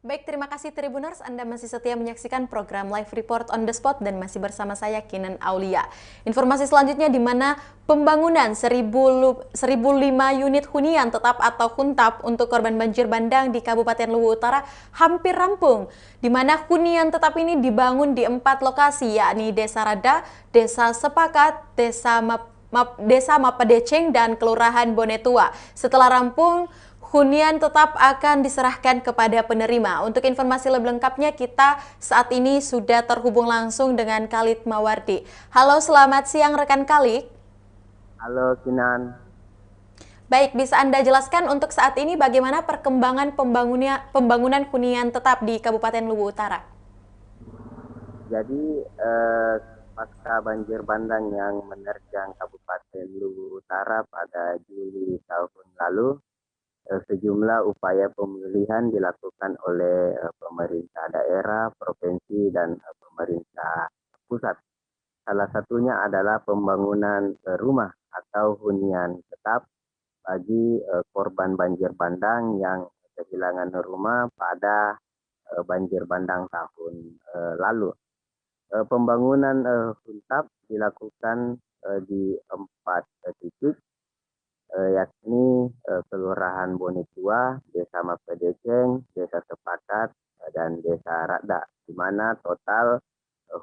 Baik, terima kasih Tribuners, Anda masih setia menyaksikan program Live Report on the Spot dan masih bersama saya Kinan Aulia. Informasi selanjutnya di mana pembangunan 1.005 unit hunian tetap atau huntap untuk korban banjir bandang di Kabupaten Luwu Utara hampir rampung. Di mana hunian tetap ini dibangun di 4 lokasi, yakni Desa Rada, Desa Sepakat, Desa Mapadeceng, dan Kelurahan Bonetua. Setelah rampung, hunian tetap akan diserahkan kepada penerima. Untuk informasi lebih lengkapnya, kita saat ini sudah terhubung langsung dengan Khalid Mawardi. Halo, selamat siang rekan Khalid. Halo Kinan. Baik, bisa Anda jelaskan untuk saat ini bagaimana perkembangan pembangunan hunian tetap di Kabupaten Luwu Utara? Jadi pasca banjir bandang yang menerjang Kabupaten Luwu Utara pada Juli tahun lalu, sejumlah upaya pemulihan dilakukan oleh pemerintah daerah, provinsi, dan pemerintah pusat. Salah satunya adalah pembangunan rumah atau hunian tetap bagi korban banjir bandang yang kehilangan rumah pada banjir bandang tahun lalu. Pembangunan huntap dilakukan di 4 titik, yakni Kelurahan Bonetua, Desa Mapadeceng, Desa Sepakat, dan Desa Rada, di mana total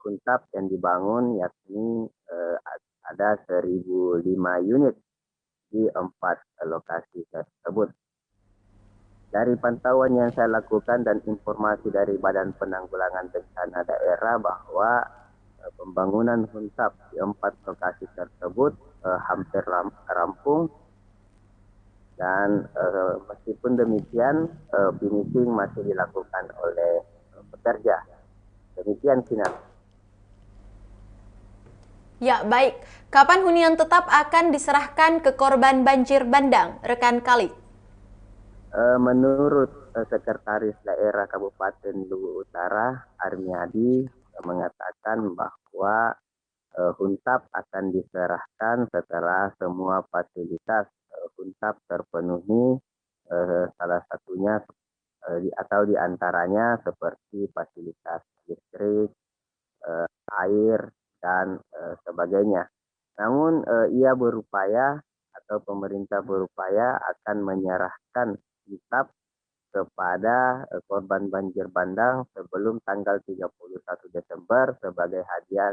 huntap yang dibangun yakni ada 1.005 unit di 4 lokasi tersebut. Dari pantauan yang saya lakukan dan informasi dari Badan Penanggulangan Bencana Daerah bahwa pembangunan huntap di 4 lokasi tersebut hampir rampung. Dan meskipun demikian, finishing masih dilakukan oleh pekerja. Demikian, Sinan. Ya, baik. Kapan hunian tetap akan diserahkan ke korban banjir bandang, rekan Khalid? Menurut Sekretaris Daerah Kabupaten Luwu Utara, Armiadi, mengatakan bahwa huntap akan diserahkan setelah semua fasilitas huntap terpenuhi, salah satunya atau diantaranya seperti fasilitas listrik, air, dan sebagainya. Namun ia berupaya atau pemerintah berupaya akan menyerahkan huntap kepada korban banjir bandang sebelum tanggal 31 Desember sebagai hadiah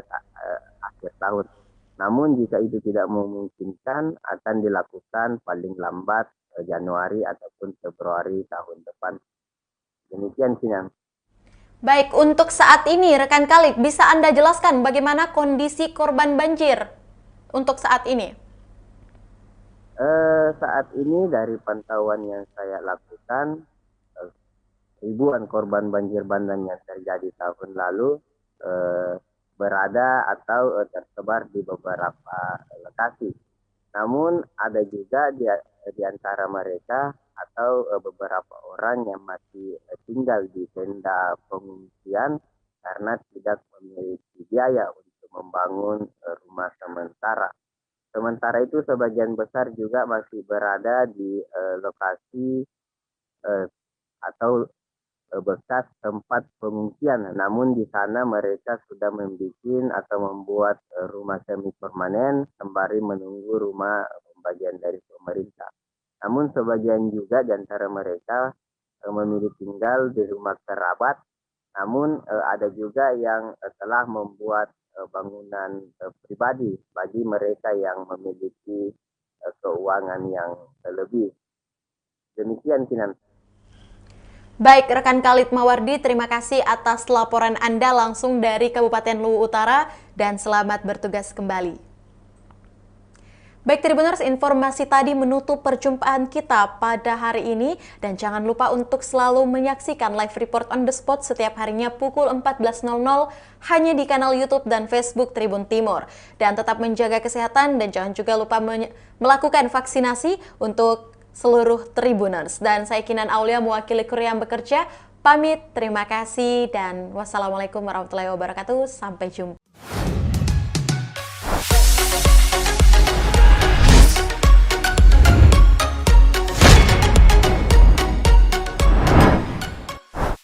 akhir tahun. Namun jika itu tidak memungkinkan, akan dilakukan paling lambat Januari ataupun Februari tahun depan. Demikian, Sinan. Baik, untuk saat ini rekan Khalid, bisa Anda jelaskan bagaimana kondisi korban banjir untuk saat ini? Saat ini dari pantauan yang saya lakukan, ribuan korban banjir bandang yang terjadi tahun lalu berada atau tersebar di beberapa lokasi. Namun ada juga di antara mereka atau beberapa orang yang masih tinggal di tenda pengungsian karena tidak memiliki biaya untuk membangun rumah sementara. Sementara itu sebagian besar juga masih berada di lokasi atau bekas tempat pengungsian. Namun di sana mereka sudah membuat rumah semi permanen sembari menunggu rumah pembagian dari pemerintah. Namun sebagian juga di antara mereka memilih tinggal di rumah kerabat. Namun ada juga yang telah membuat bangunan pribadi bagi mereka yang memiliki keuangan yang lebih. Demikian, Kinan. Baik, rekan Khalid Mawardi, terima kasih atas laporan Anda langsung dari Kabupaten Luwu Utara dan selamat bertugas kembali. Baik Tribuners, informasi tadi menutup perjumpaan kita pada hari ini dan jangan lupa untuk selalu menyaksikan Live Report on the Spot setiap harinya pukul 14.00 hanya di kanal YouTube dan Facebook Tribun Timur. Dan tetap menjaga kesehatan dan jangan juga lupa melakukan vaksinasi untuk seluruh Tribuners. Dan saya Kinan Aulia mewakili kru yang bekerja, pamit, terima kasih dan wassalamualaikum warahmatullahi wabarakatuh, sampai jumpa.